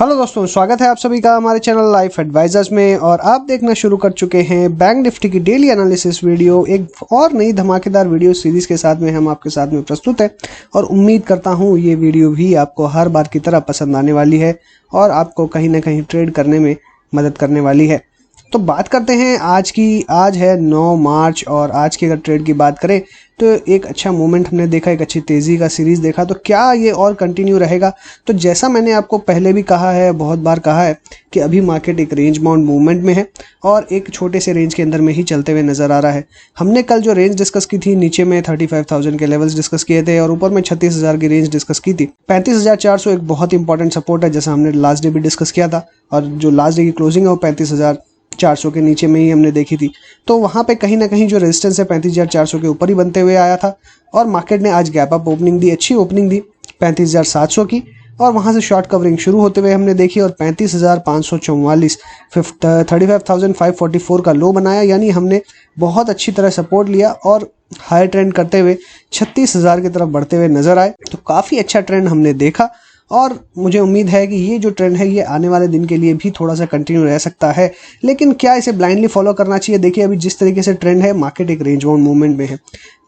Hello दोस्तों, स्वागत है आप सभी का हमारे चैनल लाइफ एडवाइजर्स में। और आप देखना शुरू कर चुके हैं बैंक निफ्टी की डेली एनालिसिस वीडियो। एक और नई धमाकेदार वीडियो सीरीज के साथ में हम आपके साथ में प्रस्तुत है और उम्मीद करता हूं ये वीडियो भी आपको हर बार की तरह पसंद आने वाली है और आपको कहीं ना कहीं ट्रेड करने में मदद करने वाली है। तो बात करते हैं आज की। आज है 9 मार्च और आज की अगर ट्रेड की बात करें तो एक अच्छा मूवमेंट हमने देखा, एक अच्छी तेज़ी का सीरीज देखा। तो क्या ये और कंटिन्यू रहेगा? तो जैसा मैंने आपको पहले भी कहा है, बहुत बार कहा है कि अभी मार्केट एक रेंज बाउंड मूवमेंट में है और एक छोटे से रेंज के अंदर में ही चलते हुए नजर आ रहा है। हमने कल जो रेंज डिस्कस की थी, नीचे में 35,000 के लेवल्स डिस्कस किए थे और ऊपर में 36,000 की रेंज डिस्कस की थी। 35,400 एक बहुत इंपॉर्टेंट सपोर्ट है, जैसा हमने लास्ट डे भी डिस्कस किया था। और जो लास्ट डे की क्लोजिंग है वो 35,400 के नीचे में ही हमने देखी थी। तो वहां पे कहीं ना कहीं जो रेजिस्टेंस है 35,400 के ऊपर ही बनते हुए आया था और मार्केट ने आज गैप अप ओपनिंग दी, अच्छी ओपनिंग दी 35,700 की। और वहां से शॉर्ट कवरिंग शुरू होते हुए हमने देखी और 35,544 35,544 का लो बनाया। यानी हमने बहुत अच्छी तरह सपोर्ट लिया और हाई ट्रेंड करते हुए 36,000 की तरफ बढ़ते हुए नजर आए। तो काफ़ी अच्छा ट्रेंड हमने देखा और मुझे उम्मीद है कि ये जो ट्रेंड है ये आने वाले दिन के लिए भी थोड़ा सा कंटिन्यू रह सकता है। लेकिन क्या इसे ब्लाइंडली फॉलो करना चाहिए? देखिए, अभी जिस तरीके से ट्रेंड है, मार्केट एक रेंज बाउंड मूवमेंट में है।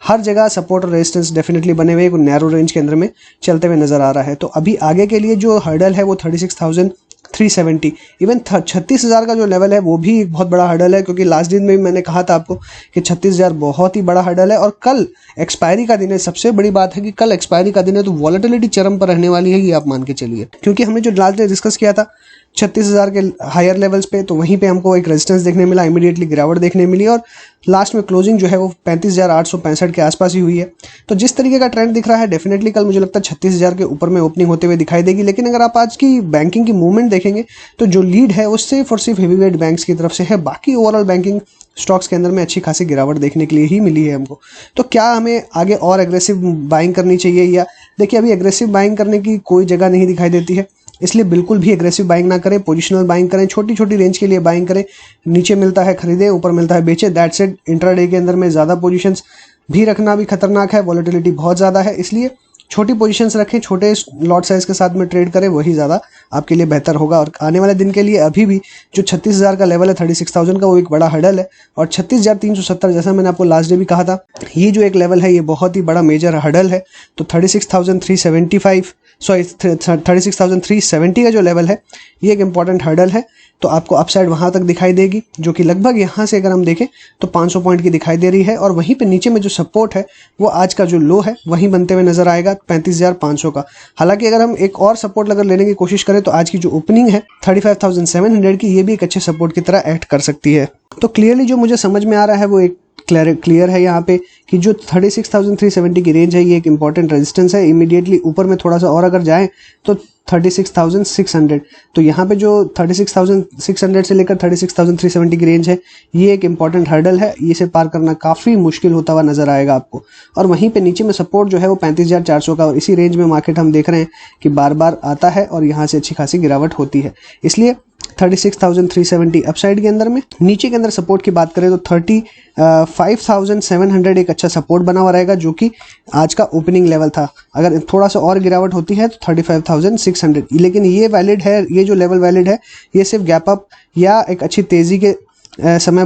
हर जगह सपोर्ट और रेजिस्टेंस डेफिनेटली बने हुए, एक नैरो रेंज के अंदर में चलते हुए नजर आ रहा है। तो अभी आगे के लिए जो हर्डल है वो 36,370, इवन 36,000 का जो लेवल है वो भी एक बहुत बड़ा हर्डल है, क्योंकि लास्ट दिन में भी मैंने कहा था आपको कि 36,000 बहुत ही बड़ा हर्डल है। और कल एक्सपायरी का दिन है। सबसे बड़ी बात है कि कल एक्सपायरी का दिन है, तो वॉलेटिलिटी चरम पर रहने वाली है, ये आप मान के चलिए। क्योंकि हमने जो लास्ट डे डिस्कस किया था 36,000 के हायर लेवल्स पे, तो वहीं पे हमको एक रेजिस्टेंस देखने मिला, इमीडिएटली गिरावट देखने मिली और लास्ट में क्लोजिंग जो है वो 35,865 के आसपास ही हुई है। तो जिस तरीके का ट्रेंड दिख रहा है, डेफिनेटली कल मुझे लगता है 36,000 के ऊपर में ओपनिंग होते हुए दिखाई देगी। लेकिन अगर आप आज की बैंकिंग की मूवमेंट देखेंगे तो जो लीड है वो सिर्फ और सिर्फ हेवीवेट बैंक्स की तरफ से है। बाकी ओवरऑल बैंकिंग स्टॉक्स के अंदर में अच्छी खासी गिरावट देखने के लिए ही मिली है हमको। तो क्या हमें आगे और एग्रेसिव बाइंग करनी चाहिए? या देखिए, अभी एग्रेसिव बाइंग करने की कोई जगह नहीं दिखाई देती है, इसलिए बिल्कुल भी एग्रेसिव बाइंग ना करें। पोजिशनल बाइंग करें, छोटी छोटी रेंज के लिए बाइंग करें। नीचे मिलता है खरीदे, ऊपर मिलता है बेचे, दैट्स इट। इंट्राडे के अंदर में ज़्यादा पोजीशंस भी रखना भी खतरनाक है, वॉलेटिलिटी बहुत ज़्यादा है, इसलिए छोटी पोजीशंस रखें, छोटे लॉट साइज के साथ में ट्रेड करें, वही ज़्यादा आपके लिए बेहतर होगा। और आने वाले दिन के लिए अभी भी जो 36,000 का लेवल है, 36,000 का, वो एक बड़ा हर्डल है। और 36,370, जैसा मैंने आपको लास्ट डे भी कहा था, ये जो एक लेवल है ये बहुत ही बड़ा मेजर हर्डल है। तो 36,370 का जो लेवल है ये एक इंपॉर्टेंट हर्डल है। तो आपको अपसाइड वहां तक दिखाई देगी, जो कि लगभग यहाँ से अगर हम देखें तो 500 पॉइंट की दिखाई दे रही है। और वहीं पे नीचे में जो सपोर्ट है वो आज का जो लो है वहीं बनते हुए नजर आएगा 35,500 का। हालांकि अगर हम एक और सपोर्ट अगर लेने की कोशिश करें तो आज की जो ओपनिंग है 35,700 की, ये भी एक अच्छे सपोर्ट की तरह एक्ट कर सकती है। तो क्लियरली जो मुझे समझ में आ रहा है वो एक क्लियर है यहाँ पे कि जो 36,370 की रेंज है ये एक इंपॉर्टेंट रेजिस्टेंस है। इमीडिएटली ऊपर में थोड़ा सा और अगर जाएं तो 36,600, तो यहाँ पे जो 36,600 से लेकर 36,370 की रेंज है ये एक इंपॉर्टेंट हर्डल है। इसे पार करना काफ़ी मुश्किल होता हुआ नजर आएगा आपको। और वहीं पे नीचे में सपोर्ट जो है वो 35,400 का, और इसी रेंज में मार्केट हम देख रहे हैं कि बार बार आता है और यहाँ से अच्छी खासी गिरावट होती है। इसलिए 36,370 अपसाइड के अंदर में। नीचे के अंदर सपोर्ट की बात करें तो 35,700 एक अच्छा सपोर्ट बना हुआ रहेगा, जो कि आज का ओपनिंग लेवल था। अगर थोड़ा सा और गिरावट होती है तो 35,600, लेकिन ये वैलिड है, ये जो लेवल वैलिड है ये सिर्फ गैप अप या एक अच्छी तेजी के समय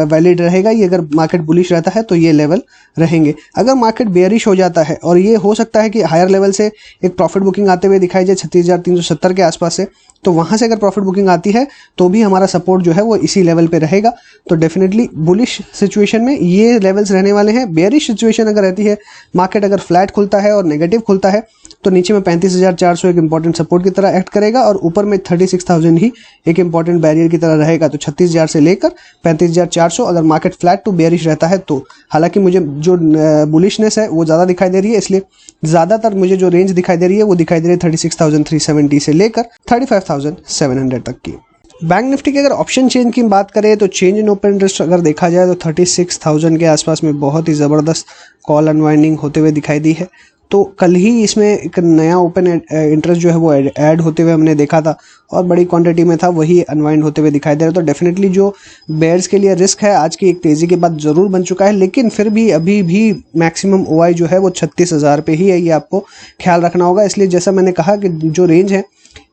वैलिड रहेगा। ये अगर मार्केट बुलिश रहता है तो ये लेवल रहेंगे। अगर मार्केट बेयरिश हो जाता है, और ये हो सकता है कि हायर लेवल से एक प्रॉफिट बुकिंग आते हुए दिखाई जाए 36,370 के आसपास से, तो वहां से अगर प्रॉफिट बुकिंग आती है तो भी हमारा सपोर्ट जो है वो इसी लेवल पे रहेगा। तो डेफिनेटली बुलिश सिचुएशन में ये लेवल्स रहने वाले हैं। बेयरिश सिचुएशन अगर रहती है, मार्केट अगर फ्लैट खुलता है और नेगेटिव खुलता है, तो नीचे में 35,400 एक इंपॉर्टेंट सपोर्ट की तरह एक्ट करेगा और ऊपर में 36,000 ही एक इंपॉर्टेंट बैरियर की तरह रहेगा। तो 36,000 से लेकर 35,400 अगर मार्केट फ्लैट टू बेयरिश रहता है तो। हालांकि मुझे जो बुलिशनेस है वो ज़्यादा दिखाई दे रही है, इसलिए ज़्यादातर मुझे जो रेंज दिखाई दे रही है वो दिखाई दे रही है 36,370 से लेकर 35,700 तक की। बैंक निफ्टी के अगर ऑप्शन चेंज की बात करें तो चेंज इन ओपन इंटरेस्ट अगर देखा जाए तो 36,000 के आसपास में बहुत ही ज़बरदस्त कॉल अनवाइंडिंग होते हुए दिखाई दी है। तो कल ही इसमें एक नया ओपन इंटरेस्ट जो है वो ऐड होते हुए हमने देखा था और बड़ी क्वांटिटी में था, वही अनवाइंड होते हुए दिखाई दे रहा है। तो डेफिनेटली जो बेयर्स के लिए रिस्क है आज की एक तेज़ी के बाद ज़रूर बन चुका है, लेकिन फिर भी अभी भी मैक्सिमम ओआई जो है वो 36,000 पे ही है, ये आपको ख्याल रखना होगा। इसलिए जैसा मैंने कहा कि जो रेंज है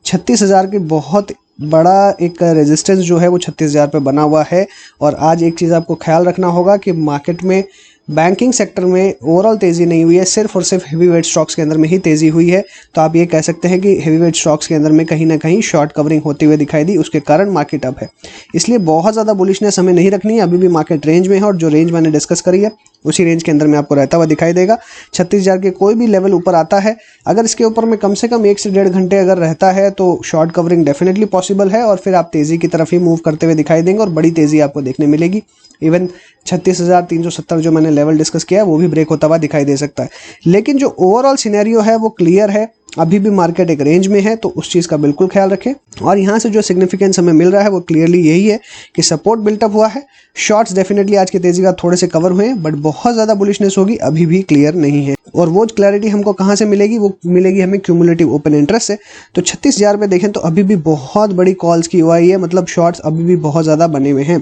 36,000 की बहुत बड़ा एक रेजिस्टेंस जो है वो 36,000 पे बना हुआ है। और आज एक चीज़ आपको ख्याल रखना होगा कि मार्केट में बैंकिंग सेक्टर में ओवरऑल तेज़ी नहीं हुई है, सिर्फ और सिर्फ हेवी वेट स्टॉक्स के अंदर में ही तेज़ी हुई है। तो आप ये कह सकते हैं कि हेवी वेट स्टॉक्स के अंदर में कहीं ना कहीं शॉर्ट कवरिंग होती हुई दिखाई दी, उसके कारण मार्केट अप है। इसलिए बहुत ज़्यादा बुलिशनेस हमें नहीं रखनी है, अभी भी मार्केट रेंज में है और जो रेंज मैंने डिस्कस करी है उसी रेंज के अंदर में आपको रहता हुआ दिखाई देगा। 36,000 के कोई भी लेवल ऊपर आता है, अगर इसके ऊपर में कम से कम 1 से 1.5 घंटे अगर रहता है तो शॉर्ट कवरिंग डेफिनेटली पॉसिबल है और फिर आप तेज़ी की तरफ ही मूव करते हुए दिखाई देंगे और बड़ी तेज़ी आपको देखने मिलेगी। इवन 36,370 जो मैंने लेवल डिस्कस किया है वो भी ब्रेक होता हुआ दिखाई दे सकता है। लेकिन जो ओवरऑल सिनेरियो है वो क्लियर है, अभी भी मार्केट एक रेंज में है, तो उस चीज़ का बिल्कुल ख्याल रखें। और यहाँ से जो सिग्निफिकेंस हमें मिल रहा है वो क्लियरली यही है कि सपोर्ट बिल्टअप हुआ है। शॉर्ट्स डेफिनेटली आज की तेज़ी का थोड़े से कवर हुए हैं, बट बहुत ज़्यादा बुलिशनेस होगी अभी भी क्लियर नहीं है। और वो क्लैरिटी हमको कहाँ से मिलेगी, वो मिलेगी हमें क्यूमुलेटिव ओपन इंटरेस्ट से। तो 36,000 पे देखें तो अभी भी बहुत बड़ी कॉल्स की हुई है, मतलब शॉर्ट्स अभी भी बहुत ज़्यादा बने हुए हैं।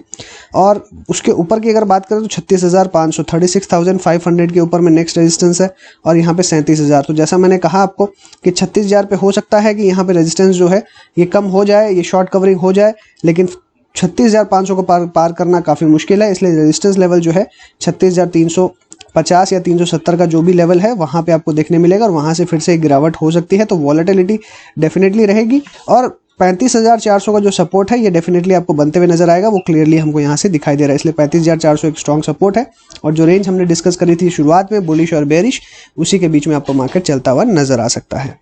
और उसके ऊपर की अगर बात करें तो 36,500 36,500 के ऊपर में नेक्स्ट रेजिस्टेंस है और यहाँ पे 37,000। तो जैसा मैंने कहा आपको कि 36,000 पे हो सकता है कि यहाँ पे रेजिस्टेंस जो है ये कम हो जाए, ये शॉर्ट कवरिंग हो जाए, लेकिन 36,500 को पार करना काफ़ी मुश्किल है। इसलिए रेजिस्टेंस लेवल जो है 36,350 या 370 का जो भी लेवल है वहाँ पे आपको देखने मिलेगा और वहाँ से फिर से एक गिरावट हो सकती है। तो वॉलेटिलिटी डेफिनेटली रहेगी और 35,400 का जो सपोर्ट है ये डेफिनेटली आपको बनते हुए नजर आएगा, वो क्लियरली हमको यहाँ से दिखाई दे रहा है। इसलिए 35,400 एक स्ट्रॉन्ग सपोर्ट है और जो रेंज हमने डिस्कस करी थी शुरुआत में बुलिश और बेरिश, उसी के बीच में आपको मार्केट चलता हुआ नजर आ सकता है।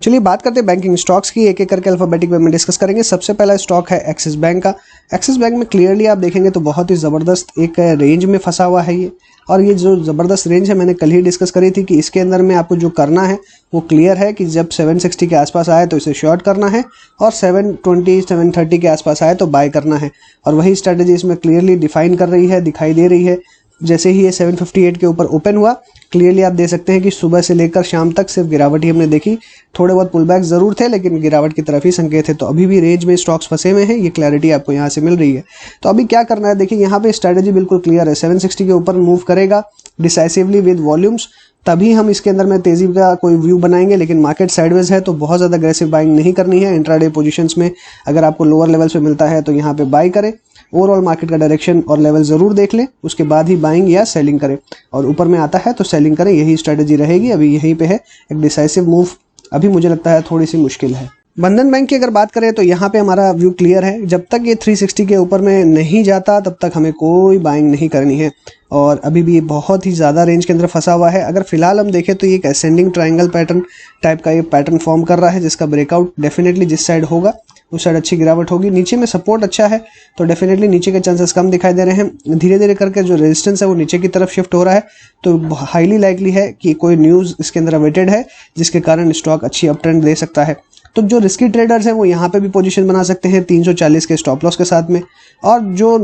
चलिए बात करते हैं बैंकिंग स्टॉक्स की, एक एक करके अल्फाबेटिक वे में डिस्कस करेंगे। सबसे पहला स्टॉक है एक्सिस बैंक का। एक्सिस बैंक में क्लियरली आप देखेंगे तो बहुत ही ज़बरदस्त एक रेंज में फंसा हुआ है ये, और ये जो ज़बरदस्त रेंज है मैंने कल ही डिस्कस करी थी कि इसके अंदर में आपको जो करना है वो क्लियर है कि जब 760 के आसपास आए तो इसे शॉर्ट करना है और 720 730 के आसपास आए तो बाय करना है। और वही स्ट्रैटेजी इसमें क्लियरली डिफाइन कर रही है, दिखाई दे रही है। जैसे ही ये 758 के ऊपर ओपन हुआ, क्लियरली आप देख सकते हैं कि सुबह से लेकर शाम तक सिर्फ गिरावट ही हमने देखी। थोड़े बहुत पुल बैक जरूर थे लेकिन गिरावट की तरफ ही संकेत है। तो अभी भी रेंज में स्टॉक्स फंसे हुए हैं, ये क्लैरिटी आपको यहाँ से मिल रही है। तो अभी क्या करना है, देखिए यहाँ पे स्ट्रैटेजी बिल्कुल क्लियर है। 760 के ऊपर मूव करेगा डिसाइसिवली विद वॉल्यूम्स, तभी हम इसके अंदर में तेजी का कोई व्यू बनाएंगे। लेकिन मार्केट साइडवेज है तो बहुत ज़्यादा अग्रेसिव बाइंग नहीं करनी है। इंट्राडे पोजीशंस में अगर आपको लोअर लेवल्स पे मिलता है तो यहाँ पे बाई करें, ओवरऑल मार्केट का डायरेक्शन और लेवल जरूर देख लें, उसके बाद ही बाइंग या सेलिंग करें। और ऊपर में आता है तो सेलिंग करें, यही स्ट्रैटेजी रहेगी। अभी यहीं पे है, एक डिसाइसिव मूव अभी मुझे लगता है थोड़ी सी मुश्किल है। बंधन बैंक की अगर बात करें तो यहाँ पे हमारा व्यू क्लियर है, जब तक ये 360 के ऊपर में नहीं जाता तब तक हमें कोई बाइंग नहीं करनी है। और अभी भी बहुत ही ज़्यादा रेंज के अंदर फंसा हुआ है। अगर फिलहाल हम देखें तो ये एक असेंडिंग ट्रायंगल पैटर्न टाइप का ये पैटर्न फॉर्म कर रहा है, जिसका ब्रेकआउट डेफिनेटली जिस साइड होगा उस साइड अच्छी गिरावट होगी। नीचे में सपोर्ट अच्छा है तो डेफिनेटली नीचे के चांसेस कम दिखाई दे रहे हैं। धीरे धीरे करके जो रेजिस्टेंस है वो नीचे की तरफ शिफ्ट हो रहा है, तो हाईली लाइकली है कि कोई न्यूज़ इसके अंदर अवेटेड है जिसके कारण स्टॉक अच्छी अप ट्रेंड दे सकता है। तो जो रिस्की ट्रेडर्स हैं वो यहाँ पे भी पोजीशन बना सकते हैं 340 के स्टॉप लॉस के साथ में, और जो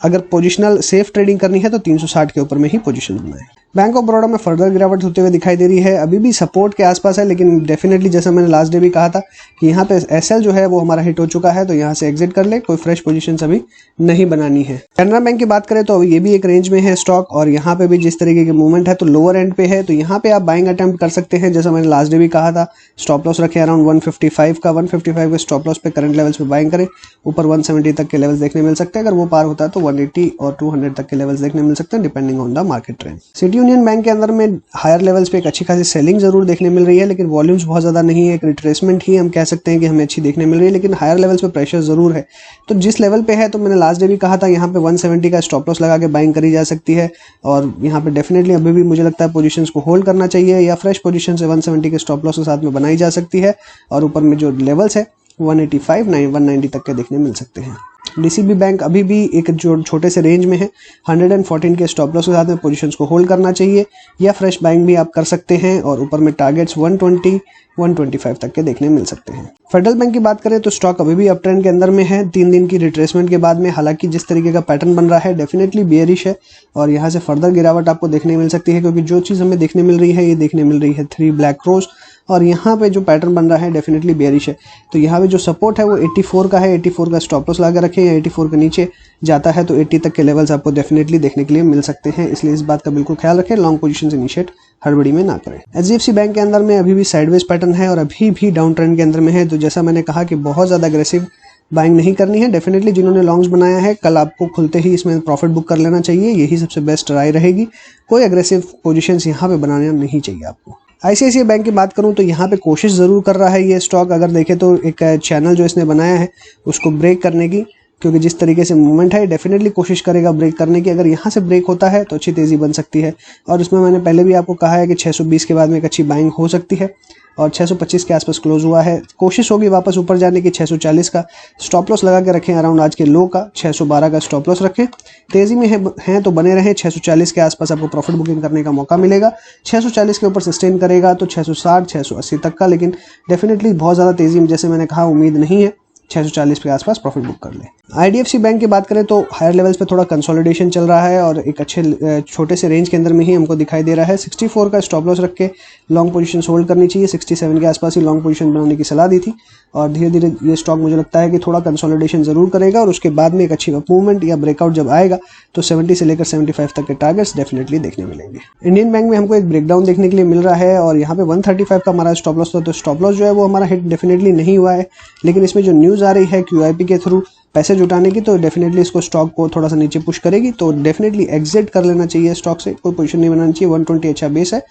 अगर पोजिशनल सेफ ट्रेडिंग करनी है तो 360 के ऊपर में ही पोजीशन बनाए। बैंक ऑफ बड़ौदा में फर्दर गिरावट होते हुए दिखाई दे रही है, अभी भी सपोर्ट के आसपास है, लेकिन डेफिनेटली जैसा मैंने लास्ट डे भी कहा था कि यहाँ पे एसएल जो है वो हमारा हिट हो चुका है, तो यहाँ से एग्जिट कर ले, कोई फ्रेश पोजीशन अभी नहीं बनानी है। कैनरा बैंक की बात करें तो अभी ये भी एक रेंज में है स्टॉक, और यहाँ पे भी जिस तरीके की मूवमेंट है तो लोअर एंड पे है, तो यहाँ पे आप बाइंग अटेम्प्ट कर सकते हैं। जैसा मैंने लास्ट डे भी कहा था, स्टॉप लॉस रखे अराउंड 155 का, 155 के स्टॉप लॉस पे करंट लेवल्स पे बाइंग करें। ऊपर 170 तक के लेवल्स देखने मिल सकते हैं, अगर वो पार होता है तो 180 और 200 तक के लेवल्स देखने मिल सकते हैं depending on the market trend. City union bank के अंदर में हायर लेवल्स पे एक अच्छी खासी सेलिंग जरूर देखने मिल रही है, लेकिन वॉल्यूम्स बहुत ज्यादा नहीं है, एक रिट्रेसमेंट ही हम कह सकते हैं कि हमें अच्छी देखने मिल रही है, लेकिन हायर लेवल्स पे प्रेशर जरूर है। तो जिस लेवल पे है, तो मैंने लास्ट डे भी कहा था यहाँ पे 170 का स्टॉप लॉस लगा के बाइंग करी जा सकती है, और यहाँ पे डेफिनेटली अभी भी मुझे लगता है पोजीशंस को होल्ड करना चाहिए, या फ्रेश पोजीशन से 170 के स्टॉप लॉस के साथ में बनाई जा सकती है, और ऊपर में जो लेवल्स है 185 190 तक के देखने मिल सकते हैं। डीसीबी बैंक अभी भी एक जो छोटे से रेंज में है, 114 के स्टॉप लॉस के साथ में पोजीशंस को होल्ड करना चाहिए, या फ्रेश बाइंग भी आप कर सकते हैं, और ऊपर में टारगेट्स 120 125 तक के देखने मिल सकते हैं। फेडरल बैंक की बात करें तो स्टॉक अभी भी अप ट्रेंड के अंदर में है 3 दिन की रिट्रेसमेंट के बाद में, हालांकि जिस तरीके का पैटर्न बन रहा है डेफिनेटली बेयरिश है, और यहाँ से फर्दर गिरावट आपको देखने मिल सकती है, क्योंकि जो चीज़ हमें देखने मिल रही है ये देखने मिल रही है 3 ब्लैक क्रोस, और यहाँ पे जो पैटर्न बन रहा है डेफिनेटली बेयरिश है। तो यहाँ पे जो सपोर्ट है वो 84 का है, 84 का स्टॉप लॉस लगा रखें, या 84 के नीचे जाता है तो 80 तक के लेवल्स आपको डेफिनेटली देखने के लिए मिल सकते हैं, इसलिए इस बात का बिल्कुल ख्याल रखें, लॉन्ग पोजीशन इनिशिएट हड़बड़ी में ना करें। HDFC बैंक के अंदर में अभी भी साइडवेज पैटर्न है और अभी भी डाउन ट्रेंड के अंदर में है। तो जैसा मैंने कहा कि बहुत ज़्यादा अग्रेसिव बाइंग नहीं करनी है। डेफिनेटली जिन्होंने लॉन्ग्स बनाया है कल आपको खुलते ही इसमें प्रॉफिट बुक कर लेना चाहिए, यही सबसे बेस्ट राय रहेगी। कोई अग्रेसिव पोजीशंस यहाँ पे बनाना नहीं चाहिए आपको। ICICI बैंक की बात करूं तो यहाँ पे कोशिश ज़रूर कर रहा है ये स्टॉक, अगर देखें तो एक चैनल जो इसने बनाया है उसको ब्रेक करने की, क्योंकि जिस तरीके से मूवमेंट है डेफिनेटली कोशिश करेगा ब्रेक करने की। अगर यहाँ से ब्रेक होता है तो अच्छी तेज़ी बन सकती है, और उसमें मैंने पहले भी आपको कहा है कि 620 के बाद में एक अच्छी बाइंग हो सकती है, और 625 के आसपास क्लोज हुआ है। कोशिश होगी वापस ऊपर जाने की। 640 का स्टॉप लॉस लगा के रखें अराउंड आज के लो का, 612 का स्टॉप लॉस रखें। तेज़ी में हैं तो बने रहें, 640 के आसपास आपको प्रॉफिट बुकिंग करने का मौका मिलेगा। 640 के ऊपर सस्टेन करेगा तो 660 680 तक का, लेकिन डेफिनेटली बहुत ज़्यादा तेज़ी में जैसे मैंने कहा उम्मीद नहीं है। 640 के आसपास प्रॉफिट बुक कर ले। IDFC बैंक की बात करें तो हायर लेवल्स पे थोड़ा कंसोलिडेशन चल रहा है और एक अच्छे छोटे से रेंज के अंदर में ही हमको दिखाई दे रहा है। 64 का स्टॉप लॉस रख के लॉन्ग पोजीशन होल्ड करनी चाहिए। 67 के आसपास ही लॉन्ग पोजीशन बनाने की सलाह दी थी, और धीरे धीरे ये स्टॉक मुझे लगता है कि थोड़ा कंसोलिडेशन जरूर करेगा, और उसके बाद में एक अच्छी मूवमेंट या ब्रेकआउट जब आएगा तो 70 से लेकर 75 तक के टारगेट्स डेफिनेटली देखने मिलेंगे। इंडियन बैंक में हमको एक ब्रेकडाउन देखने के लिए मिल रहा है, और यहाँ पे 135 का हमारा स्टॉप लॉस था, तो स्टॉप लॉस जो है वो हमारा हिट डेफिनेटली नहीं हुआ है। लेकिन इसमें जो न्यूज़ आ रही है QIP के थ्रू पैसे जुटाने की, तो डेफिनेटली इसको स्टॉक को थोड़ा सा नीचे पुश करेगी, तो डेफिनेटली एग्जिट कर लेना चाहिए स्टॉक से। कोई पोजीशन नहीं बनानी चाहिए। 120 अच्छा बेस है,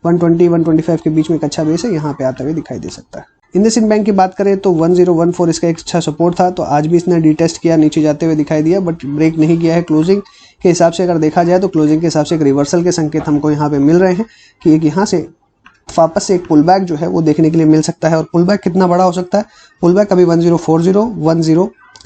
120 125 के बीच में एक अच्छा बेस है, यहाँ पे आते हुए दिखाई दे सकता है। इंडसइंड बैंक की बात करें तो 1014 इसका एक अच्छा सपोर्ट था, तो आज भी इसने रीटेस्ट किया, नीचे जाते हुए दिखाई दिया, बट ब्रेक नहीं किया है। क्लोजिंग के हिसाब से अगर देखा जाए तो क्लोजिंग के हिसाब से एक रिवर्सल के संकेत हमको यहाँ पे मिल रहे हैं कि एक यहाँ से वापस से एक पुल बैक जो है वो देखने के लिए मिल सकता है। और पुल बैक कितना बड़ा हो सकता है? पुल बैक अभी 1040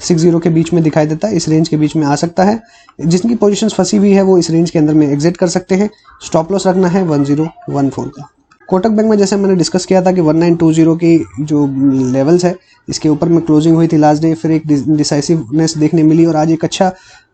1060 के बीच में दिखाई देता है, इस रेंज के बीच में आ सकता है। जिसकी पोजीशंस फंसी हुई है वो इस रेंज के अंदर में एग्जिट कर सकते हैं। स्टॉप लॉस रखना है 1014 का। कोटक बैंक में जैसे मैंने डिस्कस किया था कि 1920 की जो लेवल्स है इसके ऊपर में क्लोजिंग हुई थी लास्ट डे, फिर एक डिसाइसिवनेस देखने मिली, और आज एक अच्छा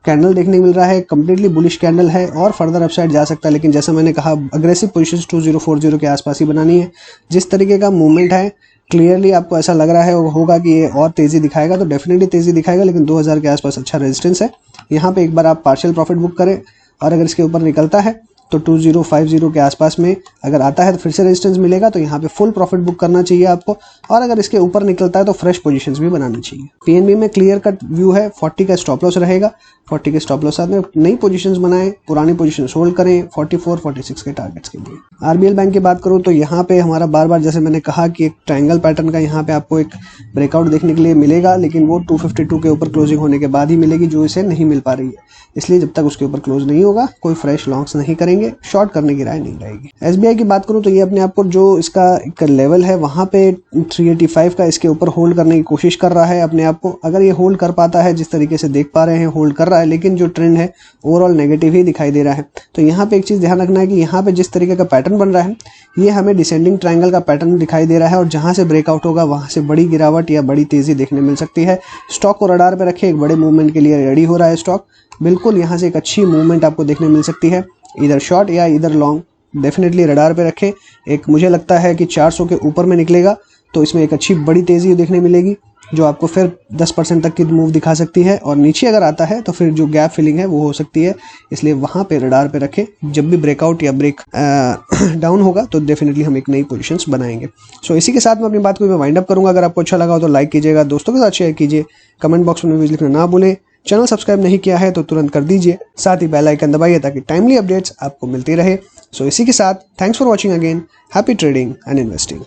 कैंडल देखने मिल रहा है। कंप्लीटली बुलिश कैंडल है और फर्दर अपसाइड जा सकता है, लेकिन जैसा मैंने कहा अग्रेसिव पोजीशंस 2040 के आसपास ही बनानी है। जिस तरीके का मूवमेंट है क्लियरली आपको ऐसा लग रहा है होगा कि ये और तेज़ी दिखाएगा, तो डेफिनेटली तेज़ी दिखाएगा, लेकिन 2000 के आसपास अच्छा रेजिस्टेंस है। यहाँ पे एक बार आप पार्शियल प्रॉफिट बुक करें, और अगर इसके ऊपर निकलता है तो 2050 के आसपास में अगर आता है तो फिर से रेजिस्टेंस मिलेगा, तो यहाँ पे फुल प्रॉफिट बुक करना चाहिए आपको। और अगर इसके ऊपर निकलता है तो फ्रेश पोजीशंस भी बनानी चाहिए। PNB में क्लियर कट व्यू है, 40 का स्टॉप लॉस रहेगा। 40 के स्टॉप लॉस साथ में नई पोजीशंस बनाएं, पुरानी पोजीशंस होल्ड करें 44 46 के टारगेट्स के लिए। RBL बैंक की बात करूँ तो यहाँ पे हमारा बार बार जैसे मैंने कहा कि एक ट्रायंगल पैटर्न का यहाँ पे आपको एक ब्रेकआउट देखने के लिए मिलेगा, लेकिन वो 252 के ऊपर क्लोजिंग होने के बाद ही मिलेगी, जो इसे नहीं मिल पा रही है। इसलिए जब तक उसके ऊपर क्लोज नहीं होगा कोई फ्रेश लॉन्ग्स नहीं करेंगे, शॉर्ट करने की राय नहीं रहेगी। SBI की बात करूँ तो ये अपने आप को जो इसका एक लेवल है वहाँ पे 385 का इसके ऊपर होल्ड करने की कोशिश कर रहा है अपने आप को। अगर ये होल्ड कर पाता है, जिस तरीके से देख पा रहे हैं होल्ड कर रहा है, लेकिन जो ट्रेंड है ओवरऑल नेगेटिव ही दिखाई दे रहा है। तो यहाँ पे एक चीज़ ध्यान रखना है कि यहाँ पे जिस तरीके का पैटर्न बन रहा है ये हमें डिसेंडिंग ट्रायंगल का पैटर्न दिखाई दे रहा है, और जहाँ से ब्रेकआउट होगा वहाँ से बड़ी गिरावट या बड़ी तेज़ी देखने मिल सकती है। स्टॉक को रडार पे रखें, एक बड़े मूवमेंट के लिए रेडी हो रहा है स्टॉक। बिल्कुल यहाँ से एक अच्छी मूवमेंट आपको देखने मिल सकती है, इधर शॉर्ट या इधर लॉन्ग। डेफिनेटली रडार पे रखें। एक मुझे लगता है कि 400 के ऊपर में निकलेगा तो इसमें एक अच्छी बड़ी तेज़ी देखने मिलेगी, जो आपको फिर 10% तक की मूव दिखा सकती है। और नीचे अगर आता है तो फिर जो गैप फिलिंग है वो हो सकती है, इसलिए वहाँ पे रडार पे रखें। जब भी ब्रेकआउट या ब्रेक डाउन होगा तो डेफिनेटली हम एक नई पोजीशंस बनाएंगे। सो इसी के साथ मैं अपनी बात को मैं वाइंड अप करूँगा। अगर आपको अच्छा लगा हो तो लाइक कीजिएगा, दोस्तों के साथ शेयर कीजिए, कमेंट बॉक्स में लिखना ना भूलें। चैनल सब्सक्राइब नहीं किया है तो तुरंत कर दीजिए, साथ ही बेल आइकन दबाइए ताकि टाइमली अपडेट्स आपको मिलती रहे। सो इसी के साथ thanks for watching again. Happy trading and investing.